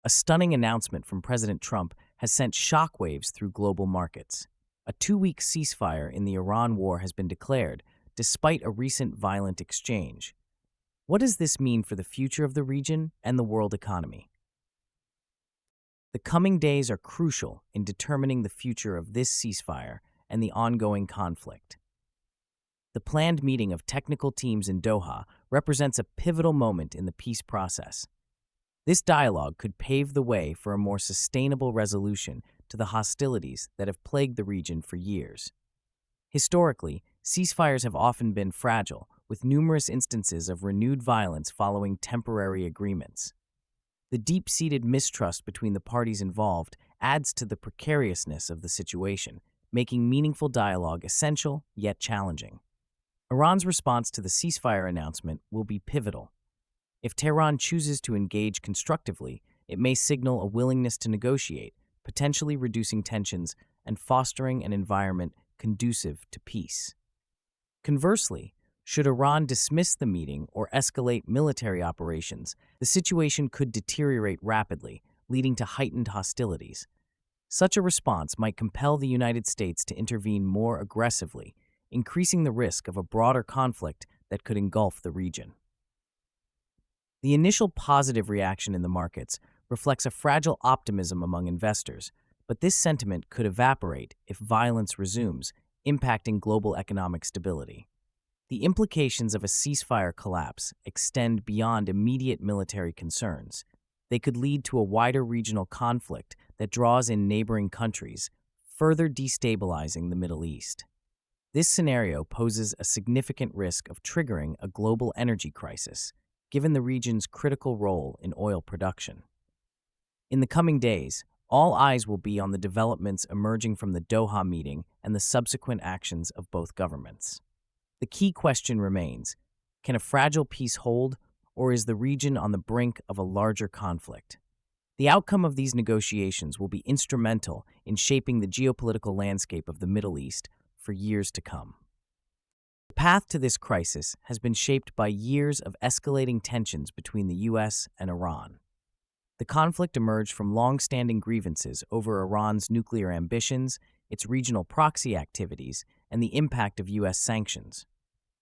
A stunning announcement from President Trump has sent shockwaves through global markets. A 2-week ceasefire in the Iran war has been declared, despite a recent violent exchange. What does this mean for the future of the region and the world economy? The coming days are crucial in determining the future of this ceasefire and the ongoing conflict. The planned meeting of technical teams in Doha represents a pivotal moment in the peace process. This dialogue could pave the way for a more sustainable resolution to the hostilities that have plagued the region for years. Historically, ceasefires have often been fragile, with numerous instances of renewed violence following temporary agreements. The deep-seated mistrust between the parties involved adds to the precariousness of the situation, making meaningful dialogue essential yet challenging. Iran's response to the ceasefire announcement will be pivotal. If Tehran chooses to engage constructively, it may signal a willingness to negotiate, potentially reducing tensions and fostering an environment conducive to peace. Conversely, should Iran dismiss the meeting or escalate military operations, the situation could deteriorate rapidly, leading to heightened hostilities. Such a response might compel the United States to intervene more aggressively, increasing the risk of a broader conflict that could engulf the region. The initial positive reaction in the markets reflects a fragile optimism among investors, but this sentiment could evaporate if violence resumes, impacting global economic stability. The implications of a ceasefire collapse extend beyond immediate military concerns. They could lead to a wider regional conflict that draws in neighboring countries, further destabilizing the Middle East. This scenario poses a significant risk of triggering a global energy crisis, given the region's critical role in oil production. In the coming days, all eyes will be on the developments emerging from the Doha meeting and the subsequent actions of both governments. The key question remains, can a fragile peace hold, or is the region on the brink of a larger conflict? The outcome of these negotiations will be instrumental in shaping the geopolitical landscape of the Middle East for years to come. The path to this crisis has been shaped by years of escalating tensions between the U.S. and Iran. The conflict emerged from long-standing grievances over Iran's nuclear ambitions, its regional proxy activities, and the impact of U.S. sanctions.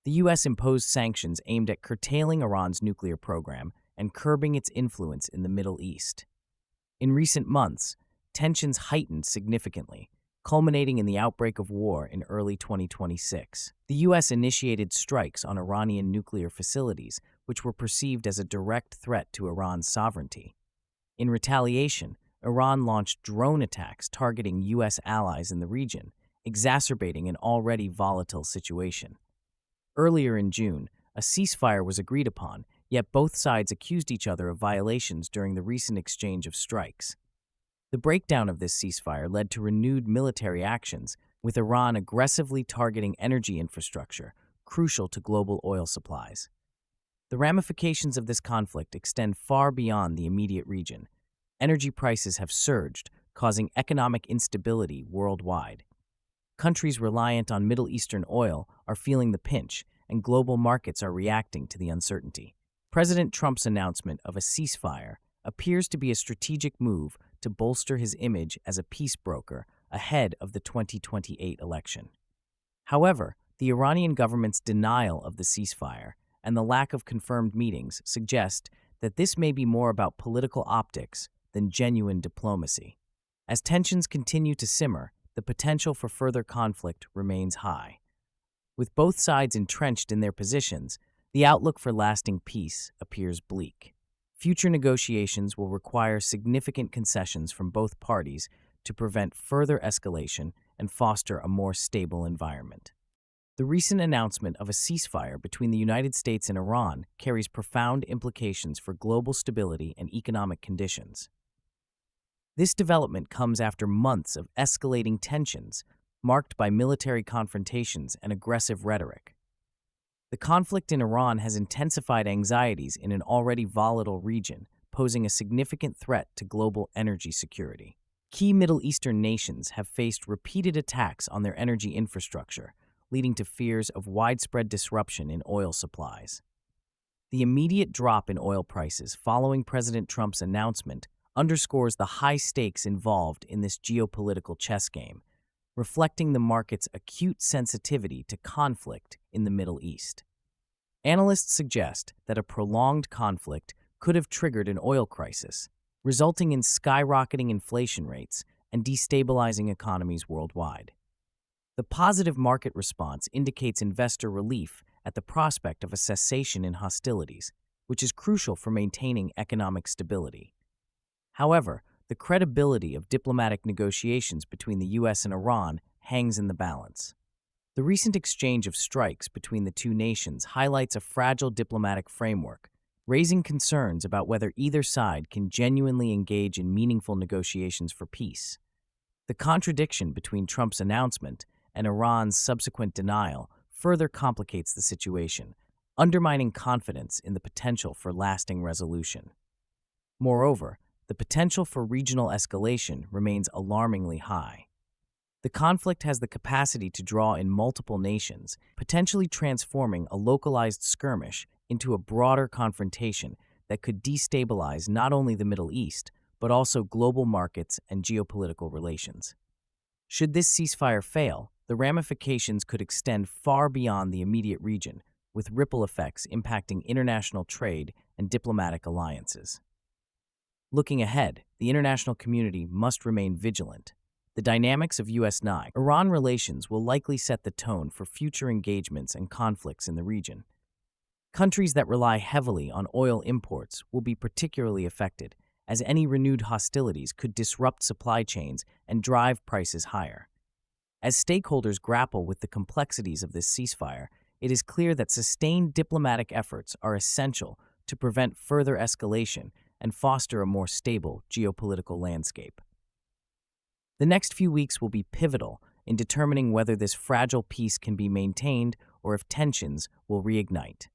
The U.S. imposed sanctions aimed at curtailing Iran's nuclear program and curbing its influence in the Middle East. In recent months, tensions heightened significantly, culminating in the outbreak of war in early 2026. The U.S. initiated strikes on Iranian nuclear facilities, which were perceived as a direct threat to Iran's sovereignty. In retaliation, Iran launched drone attacks targeting U.S. allies in the region, exacerbating an already volatile situation. Earlier in June, a ceasefire was agreed upon, yet both sides accused each other of violations during the recent exchange of strikes. The breakdown of this ceasefire led to renewed military actions, with Iran aggressively targeting energy infrastructure, crucial to global oil supplies. The ramifications of this conflict extend far beyond the immediate region. Energy prices have surged, causing economic instability worldwide. Countries reliant on Middle Eastern oil are feeling the pinch, and global markets are reacting to the uncertainty. President Trump's announcement of a ceasefire appears to be a strategic move to bolster his image as a peace broker ahead of the 2028 election. However, the Iranian government's denial of the ceasefire and the lack of confirmed meetings suggest that this may be more about political optics than genuine diplomacy. As tensions continue to simmer, the potential for further conflict remains high. With both sides entrenched in their positions, the outlook for lasting peace appears bleak. Future negotiations will require significant concessions from both parties to prevent further escalation and foster a more stable environment. The recent announcement of a ceasefire between the United States and Iran carries profound implications for global stability and economic conditions. This development comes after months of escalating tensions, marked by military confrontations and aggressive rhetoric. The conflict in Iran has intensified anxieties in an already volatile region, posing a significant threat to global energy security. Key Middle Eastern nations have faced repeated attacks on their energy infrastructure, leading to fears of widespread disruption in oil supplies. The immediate drop in oil prices following President Trump's announcement underscores the high stakes involved in this geopolitical chess game, reflecting the market's acute sensitivity to conflict in the Middle East. Analysts suggest that a prolonged conflict could have triggered an oil crisis, resulting in skyrocketing inflation rates and destabilizing economies worldwide. The positive market response indicates investor relief at the prospect of a cessation in hostilities, which is crucial for maintaining economic stability. However, the credibility of diplomatic negotiations between the U.S. and Iran hangs in the balance. The recent exchange of strikes between the two nations highlights a fragile diplomatic framework, raising concerns about whether either side can genuinely engage in meaningful negotiations for peace. The contradiction between Trump's announcement and Iran's subsequent denial further complicates the situation, undermining confidence in the potential for lasting resolution. Moreover, the potential for regional escalation remains alarmingly high. The conflict has the capacity to draw in multiple nations, potentially transforming a localized skirmish into a broader confrontation that could destabilize not only the Middle East, but also global markets and geopolitical relations. Should this ceasefire fail, the ramifications could extend far beyond the immediate region, with ripple effects impacting international trade and diplomatic alliances. Looking ahead, the international community must remain vigilant. The dynamics of U.S.-Iran relations will likely set the tone for future engagements and conflicts in the region. Countries that rely heavily on oil imports will be particularly affected, as any renewed hostilities could disrupt supply chains and drive prices higher. As stakeholders grapple with the complexities of this ceasefire, it is clear that sustained diplomatic efforts are essential to prevent further escalation and foster a more stable geopolitical landscape. The next few weeks will be pivotal in determining whether this fragile peace can be maintained or if tensions will reignite.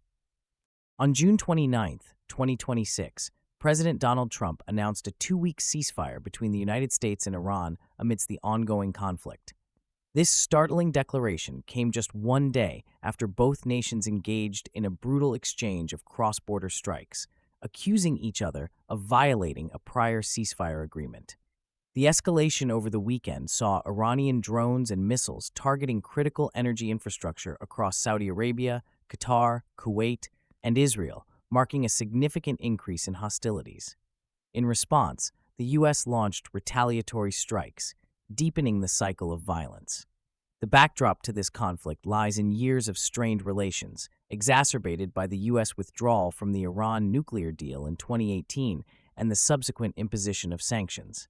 On June 29, 2026, President Donald Trump announced a 2-week ceasefire between the United States and Iran amidst the ongoing conflict. This startling declaration came just one day after both nations engaged in a brutal exchange of cross-border strikes, accusing each other of violating a prior ceasefire agreement. The escalation over the weekend saw Iranian drones and missiles targeting critical energy infrastructure across Saudi Arabia, Qatar, Kuwait, and Israel, marking a significant increase in hostilities. In response, the U.S. launched retaliatory strikes, deepening the cycle of violence. The backdrop to this conflict lies in years of strained relations, exacerbated by the U.S. withdrawal from the Iran nuclear deal in 2018 and the subsequent imposition of sanctions.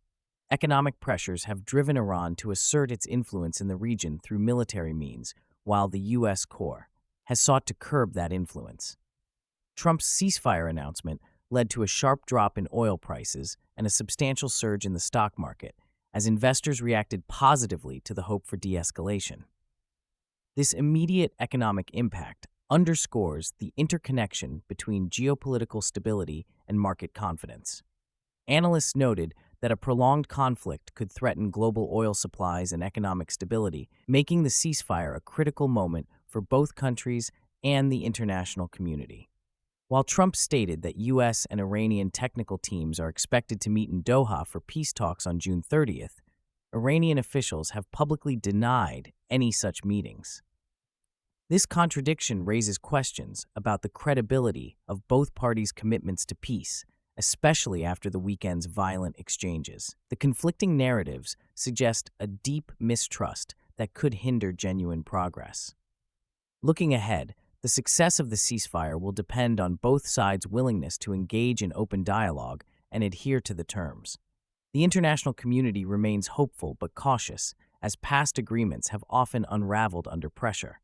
Economic pressures have driven Iran to assert its influence in the region through military means, while the U.S. core has sought to curb that influence. Trump's ceasefire announcement led to a sharp drop in oil prices and a substantial surge in the stock market, as investors reacted positively to the hope for de-escalation. This immediate economic impact underscores the interconnection between geopolitical stability and market confidence. Analysts noted that a prolonged conflict could threaten global oil supplies and economic stability, making the ceasefire a critical moment for both countries and the international community. While Trump stated that U.S. and Iranian technical teams are expected to meet in Doha for peace talks on June 30th, Iranian officials have publicly denied any such meetings. This contradiction raises questions about the credibility of both parties' commitments to peace, especially after the weekend's violent exchanges. The conflicting narratives suggest a deep mistrust that could hinder genuine progress. Looking ahead, the success of the ceasefire will depend on both sides' willingness to engage in open dialogue and adhere to the terms. The international community remains hopeful but cautious, as past agreements have often unraveled under pressure.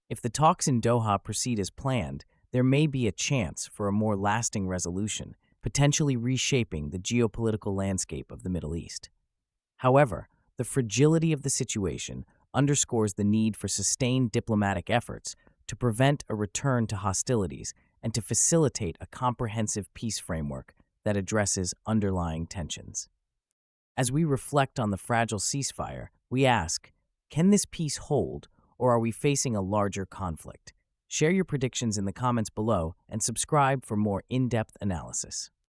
If the talks in Doha proceed as planned, there may be a chance for a more lasting resolution, potentially reshaping the geopolitical landscape of the Middle East. However, the fragility of the situation underscores the need for sustained diplomatic efforts to prevent a return to hostilities and to facilitate a comprehensive peace framework that addresses underlying tensions. As we reflect on the fragile ceasefire, we ask, can this peace hold, or are we facing a larger conflict? Share your predictions in the comments below and subscribe for more in-depth analysis.